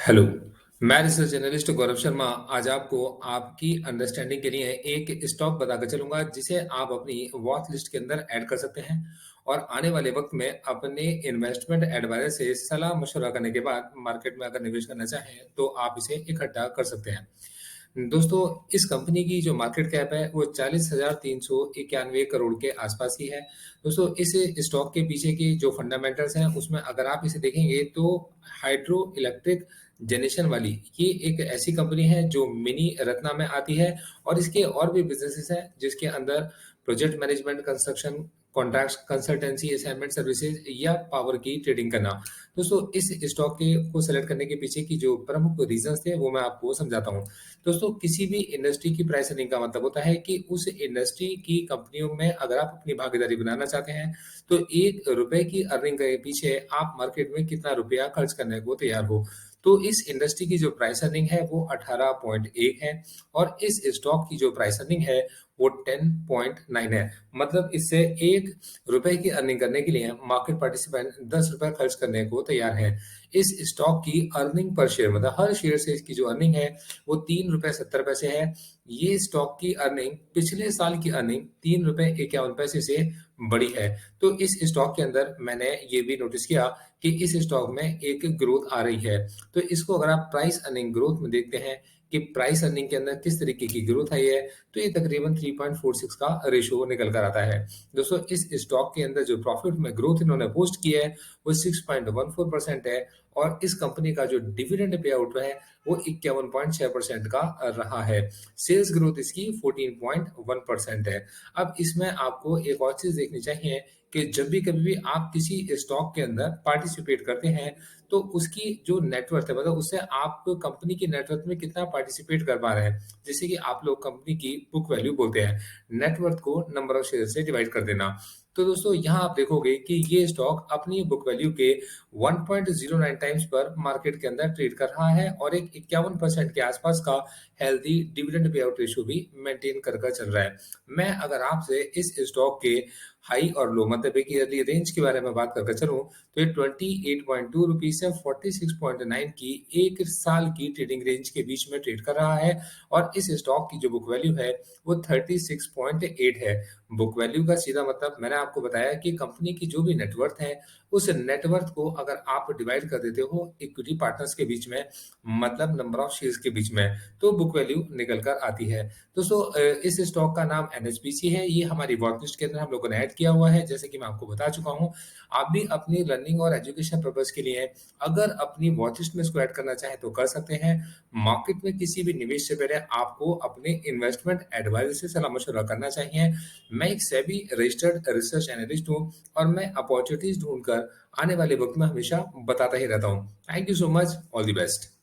Hello, मैं research journalist Gaurav Sharma आज आपको आपकी अंडरस्टैंडिंग के लिए एक स्टॉक बताकर चलूँगा जिसे आप अपनी वॉच लिस्ट के अंदर ऐड कर सकते हैं और आने वाले वक़्त में अपने इन्वेस्टमेंट एडवाइज़र से सलाह-मशवरा करने के बाद मार्केट में अगर निवेश करना चाहें, तो आप इसे इकट्ठा कर सकते हैं। दोस्तों, इस कंपनी की जो मार्केट कैप है, वो 40,391 करोड़ के आसपास ही है। दोस्तों, इस स्टॉक के पीछे की जो फंडामेंटल्स हैं, उसमें अगर आप इसे देखेंगे, तो हाइड्रो इलेक्ट्रिक जनरेशन वाली ये एक ऐसी कंपनी है, जो मिनी रत्ना में आती है और इसके और भी बिज़नेसेस हैं, जिसके अंदर project management, construction, contracts, consultancy, assignment services या पावर की ट्रेडिंग करना। दोस्तों, इस स्टॉक के को सेलेक्ट करने के पीछे की जो प्रमुख रीज़न्स थे, वो मैं आपको समझाता हूँ। दोस्तों, किसी भी इंडस्ट्री की प्राइस अर्निंग का मतलब होता है कि उस इंडस्ट्री की कंपनियों में अगर आप अपनी भागीदारी बनाना चाहते हैं, तो ₹1 की अर्निंग के पीछे आप मार्केट में कितना रुपया खर्च करने को तैयार हो। तो इस इंडस्ट्री की जो प्राइस अर्निंग है, वो 18.1 है और इस स्टॉक की जो प्राइस अर्निंग है, वो 10.9 है। मतलब इससे ₹1 की अर्निंग करने के लिए मार्केट पार्टिसिपेंट ₹10 खर्च करने को तैयार है। इस स्टॉक की अर्निंग पर शेयर मतलब हर शेयर से इसकी जो अर्निंग है, वो ₹3.70 है। ये स्टॉक की अर्निंग पिछले साल की अर्निंग ₹3.51 से बड़ी है। तो इस स्टॉक के अंदर मैंने ये भी नोटिस किया कि इस स्टॉक में एक ग्रोथ आ रही है। तो इसको अगर आप प्राइस अर्निंग ग्रोथ में देखते हैं कि प्राइस अर्निंग के अंदर किस तरीके की ग्रोथ आई है, तो ये तकरीबन 3.46 का रेशियो निकल कर आता है। दोस्तों, इस स्टॉक के अंदर जो प्रॉफिट में ग्रोथ इन्होंने पोस्ट की है, वो 6.14% है और इस कंपनी का जो डिविडेंड पे आउट है, वो 51.6% का रहा है। सेल्स ग्रोथ इसकी 14.1% है। अब इसमें आपको एक और चीज़ देखनी चाहिए कि जब भी कभी भी आप किसी स्टॉक के अंदर पार्टिसिपेट करते हैं, तो उसकी जो नेटवर्थ है मतलब उससे आप कंपनी की नेटवर्थ में कितना पार्टिसिपेट कर पा रहे हैं। जैसे कि आप लोग कंपनी की बुक वैल्यू बोलते हैं, नेटवर्थ को नंबर ऑफ शेयर से डिवाइड कर देना। तो दोस्तों यहाँ आप देखोगे कि ये स्टॉक अपनी बुक वैल्यू के 1.09 टाइम्स पर मार्केट के अंदर ट्रेड कर रहा है और एक 51% के आसपास का healthy dividend pay out ratio भी मेंटेन कर चल रहा है। मैं अगर आपसे इस स्टॉक के हाई और लो मतलब एक ईयरली रेंज के बारे में बात करके चलूँ, तो ये ₹28.2 से 46.9 की 1 साल की ट्रेडिंग रेंज के बीच में ट्रेड कर रहा है और इस स्टॉक की जो बुक वैल्यू है, वो 36.8 है। बुक वैल्यू का सीधा मतलब मैंने आपको बताया कि कंपनी की जो भी नेटवर्थ है, उस नेटवर्थ को अगर आप डिवाइड कर देते हो इक्विटी पार्टनर्स के बीच में, मतलब नंबर ऑफ शेयर्स के बीच में, तो बुक वैल्यू निकल कर आती है। दोस्तों इस स्टॉक का नाम एनएचपीसी है, ये हमारी वॉच लिस्ट के अंदर हम लोगों ने ऐड किया हुआ है, जैसे कि मैं आपको बता चुका हूँ। आप भी अपनी लर्निंग और एजुकेशन पर्पज़ के लिए अगर अपनी वॉच लिस्ट में इसको ऐड करना चाहें तो कर सकते हैं। मार्केट में किसी भी निवेश से पहले आपको अपने इन्वेस्टमेंट एडवाइज़र से सलाह-मशवरा करना चाहिए। मैं एक सेबी रजिस्टर्ड रिसर्च एनालिस्ट हूँ और मैं अपॉर्च्युनिटीज़ ढूँढकर आने वाले वक़्त में हमेशा बताता ही रहता हूँ। Thank you so much, all the best.